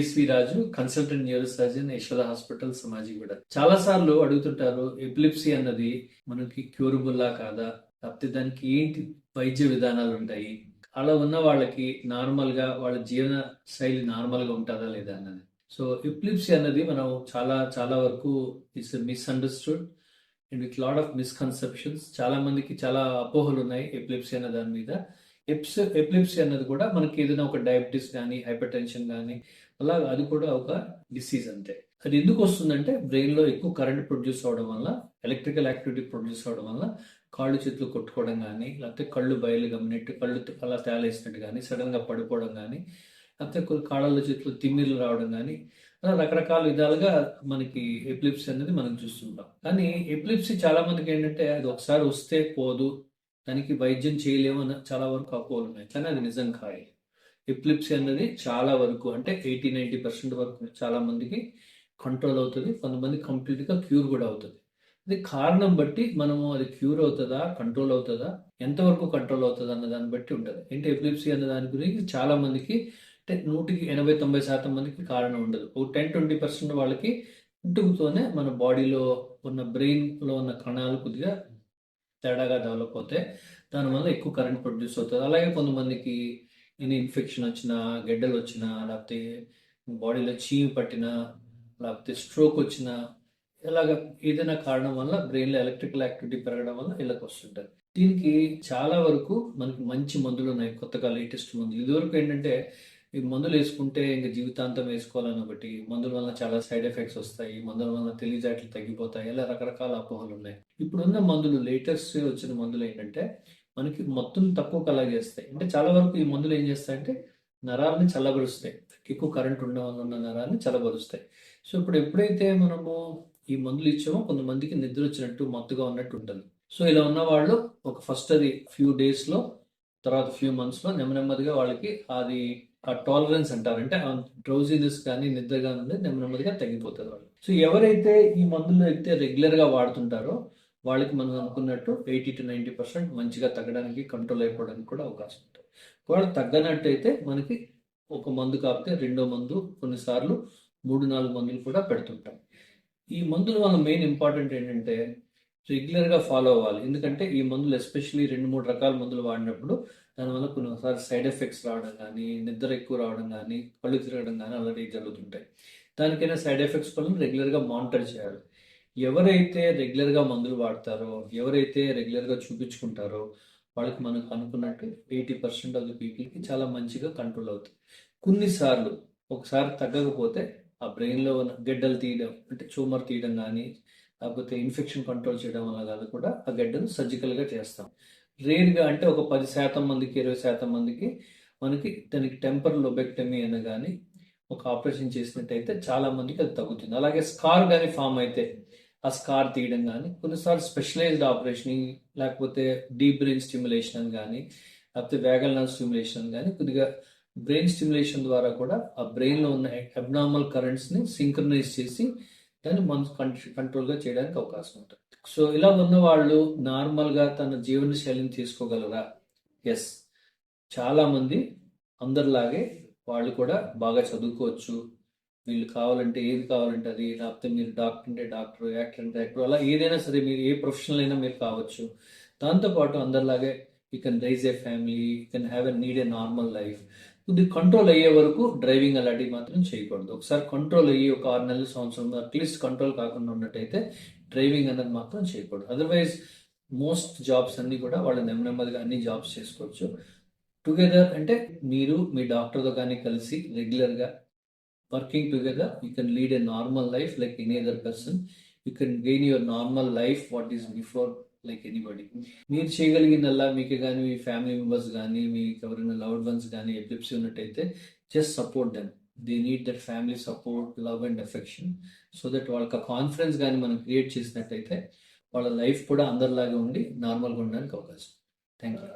BSV Raju, consultant neuro surgeon, Yashoda hospital, Somajiguda. చాలా సార్లు అడుగుతుంటారు, ఎపిలిప్సీ అన్నది మనకి క్యూరబుల్లా కాదా, లేకపోతే దానికి ఏంటి వైద్య విధానాలు ఉంటాయి, అలా ఉన్న వాళ్ళకి నార్మల్ గా వాళ్ళ జీవన శైలి నార్మల్ గా ఉంటుందా లేదా అన్నది. సో ఎపిలిప్సీ అన్నది మనం చాలా చాలా వరకు it's misunderstood and with lot of misconceptions. చాలా మందికి చాలా అపోహలు ఉన్నాయి ఎపిలిప్సీ అన్న దాని మీద. ఎపిలిప్సీ అన్నది కూడా మనకి ఏదైనా ఒక డయాబెటీస్ కానీ, హైపర్ టెన్షన్ కానీ, అలా అది కూడా ఒక డిసీజ్ అంతే. అది ఎందుకు వస్తుందంటే బ్రెయిన్ లో ఎక్కువ కరెంట్ ప్రొడ్యూస్ అవడం వల్ల, ఎలక్ట్రికల్ యాక్టివిటీ ప్రొడ్యూస్ అవడం వల్ల కాళ్ళు చేతులు కొట్టుకోవడం కానీ, లేకపోతే కళ్ళు బయలు గమ్మినట్టు కళ్ళు అలా తేలేసినట్టు కానీ, సడన్ గా పడిపోవడం కానీ, లేకపోతే కొన్ని కాళ్ళలో చేతులు తిమ్మిర్లు రావడం కానీ, అలా రకరకాల విధాలుగా మనకి ఎపిలిప్సీ అనేది మనం చూస్తుంటాం. కానీ ఎపిలిప్సీ చాలా మందికి ఏంటంటే అది ఒకసారి వస్తే పోదు, దానికి వైద్యం చేయలేము అని చాలా వరకు అపోహలు ఉన్నాయి. కానీ అది నిజం కాదు. ఎపిలిప్సీ అనేది చాలా వరకు అంటే 80-90% వరకు చాలా మందికి కంట్రోల్ అవుతుంది. కొంతమంది కంప్లీట్ గా క్యూర్ కూడా అవుతుంది. అది కారణం బట్టి మనము అది క్యూర్ అవుతుందా, కంట్రోల్ అవుతుందా, ఎంతవరకు కంట్రోల్ అవుతుంది అన్న దాన్ని బట్టి ఉంటుంది. ఏంటి ఎపిలిప్సీ అన్న దాని గురించి చాలా మందికి అంటే 100-80-90% మందికి కారణం ఉండదు. ఒక 10-20% వాళ్ళకి పుట్టుకతోనే మన బాడీలో ఉన్న బ్రెయిన్ లో ఉన్న కణాలు కొద్దిగా తేడాగా డెవలప్ అవుతాయి. దానివల్ల ఎక్కువ కరెంట్ ప్రొడ్యూస్ అవుతుంది. అలాగే కొంతమందికి ఇన్ఫెక్షన్ వచ్చినా, గెడ్డలు వచ్చినా, లేకపోతే బాడీలో చీము పట్టినా, లేకపోతే స్ట్రోక్ వచ్చినా, ఇలాగ ఏదైనా కారణం వల్ల బ్రెయిన్లో ఎలక్ట్రికల్ యాక్టివిటీ పెరగడం వల్ల ఇళ్ళకి వస్తుంటారు. దీనికి చాలా వరకు మనకి మంచి మందులు ఉన్నాయి, కొత్తగా లేటెస్ట్ మందులు. ఇదివరకు ఏంటంటే ఈ మందులు వేసుకుంటే ఇంకా జీవితాంతం వేసుకోవాలని ఒకటి, మందుల వల్ల చాలా సైడ్ ఎఫెక్ట్స్ వస్తాయి, మందుల వల్ల తెలివితేటలు తగ్గిపోతాయి, ఇలా రకరకాల అపోహలు ఉన్నాయి. ఇప్పుడున్న మందులు, లేటెస్ట్ వచ్చిన మందులు ఏంటంటే మనకి మొత్తం తక్కువ కలగజేస్తాయి. అంటే చాలా వరకు ఈ మందులు ఏం చేస్తాయంటే నరాలని చల్లబరుస్తాయి, ఎక్కువ కరెంట్ ఉండడం వల్ల ఉన్న నరాలని చల్లబరుస్తాయి. సో ఇప్పుడు ఎప్పుడైతే మనము ఈ మందులు ఇచ్చామో కొంతమందికి నిద్ర వచ్చినట్టు, మత్తుగా ఉన్నట్టు ఉంటుంది. సో ఇలా ఉన్న వాళ్ళు ఒక ఫస్ట్ అది ఫ్యూ డేస్ లో, తర్వాత ఫ్యూ మంత్స్ లో నెమ్మదిగా వాళ్ళకి అది ఆ టాలరెన్స్ అంటారు, అంటే ఆ డ్రౌజినెస్ కానీ, నిద్ర కానీ నెమ్మదిగా తగ్గిపోతుంది వాళ్ళు. సో ఎవరైతే ఈ మందులు అయితే రెగ్యులర్ గా వాడుతుంటారో వాళ్ళకి మనం అనుకున్నట్టు 80-90% మంచిగా తగ్గడానికి, కంట్రోల్ అయిపోవడానికి కూడా అవకాశం ఉంటుంది. ఒకవేళ తగ్గనట్టయితే మనకి ఒక మందు కాకపోతే రెండో మందు, కొన్నిసార్లు 3-4 మందులు కూడా పెడుతుంటాం. ఈ మందుల వల్ల మెయిన్ ఇంపార్టెంట్ ఏంటంటే రెగ్యులర్గా ఫాలో అవ్వాలి. ఎందుకంటే ఈ మందులు ఎస్పెషల్లీ 2-3 రకాల మందులు వాడినప్పుడు దానివల్ల కొన్నిసారి సైడ్ ఎఫెక్ట్స్ రావడం కానీ, నిద్ర ఎక్కువ రావడం కానీ, కళ్ళు తిరగడం కానీ అలాంటివి జరుగుతుంటాయి. దానికైనా సైడ్ ఎఫెక్ట్స్ వల్ల రెగ్యులర్గా మానిటర్ చేయాలి. ఎవరైతే రెగ్యులర్గా మందులు వాడతారో, ఎవరైతే రెగ్యులర్గా చూపించుకుంటారో వాళ్ళకి మనకు అనుకున్నట్టు 80% ఆఫ్ ది పీపుల్కి చాలా మంచిగా కంట్రోల్ అవుతుంది. కొన్నిసార్లు ఒకసారి తగ్గకపోతే ఆ బ్రెయిన్లో ఉన్న గెడ్డలు తీయడం, అంటే ట్యూమర్ తీయడం కానీ, లేకపోతే ఇన్ఫెక్షన్ కంట్రోల్ చేయడం వల్ల కానీ కూడా ఆ గడ్డను సర్జికల్గా చేస్తాం. రేర్గా అంటే ఒక 10% మందికి, 20% మందికి మనకి దానికి టెంపర్ లోబెక్టమీ అని కానీ ఒక ఆపరేషన్ చేసినట్టయితే చాలా మందికి అది తగ్గుతుంది. అలాగే స్కార్ కానీ ఫామ్ అయితే ఆ స్కార్ తీయడం కానీ, కొన్నిసార్లు స్పెషలైజ్డ్ ఆపరేషన్, లేకపోతే డీప్ బ్రెయిన్ స్టిమ్యులేషన్ అని కానీ, లేకపోతే వేగల్ నర్వ్ స్టిమ్యులేషన్ అని కానీ, కొద్దిగా బ్రెయిన్ స్టిమ్యులేషన్ ద్వారా కూడా ఆ బ్రెయిన్లో ఉన్న అబ్నార్మల్ కరెంట్స్ని సింక్రనైజ్ చేసి దాన్ని మనం కంట్రోల్గా చేయడానికి అవకాశం ఉంటుంది. సో ఇలా ఉన్న వాళ్ళు నార్మల్గా తన జీవన శైలిని తీసుకోగలరా? ఎస్, చాలామంది అందరిలాగే వాళ్ళు కూడా బాగా చదువుకోవచ్చు. వీళ్ళు కావాలంటే ఏది కావాలంటే అది, లేకపోతే మీరు డాక్టర్ అంటే డాక్టర్, యాక్టర్ అంటే యాక్టర్, అలా ఏదైనా సరే మీరు ఏ ప్రొఫెషనల్ అయినా మీరు కావచ్చు. దాంతోపాటు అందరిలాగే you can raise a family, you can have a need a normal life. కొద్ది కంట్రోల్ అయ్యే వరకు డ్రైవింగ్ అలాంటివి మాత్రం చేయకూడదు. ఒకసారి కంట్రోల్ అయ్యి ఒక 6 నెలల, సంవత్సరం అట్లీస్ట్ కంట్రోల్ కాకుండా ఉన్నట్టయితే డ్రైవింగ్ అనేది మాత్రం చేయకూడదు. అదర్వైజ్ మోస్ట్ జాబ్స్ అన్ని కూడా వాళ్ళు నెమ్మదిగా అన్ని జాబ్స్ చేసుకోవచ్చు. టుగెదర్ అంటే మీరు మీ డాక్టర్తో కానీ కలిసి రెగ్యులర్గా working together, you can lead a normal life like any other person. You can gain your normal life what is before like anybody. మీరు చేయగలిగిందల్లా మీకు కానీ, మీ ఫ్యామిలీ మెంబర్స్ కానీ, మీకు ఎవరైనా లవ్డ్ వన్స్ కానీ ఎపిలిప్సీ ఉన్నట్టయితే just support them. They need that family support, love and affection. So that వాళ్ళకి confidence కానీ మనం క్రియేట్ చేసినట్టయితే వాళ్ళ లైఫ్ కూడా అందరిలాగా ఉండి నార్మల్గా ఉండడానికి అవకాశం. Thank you.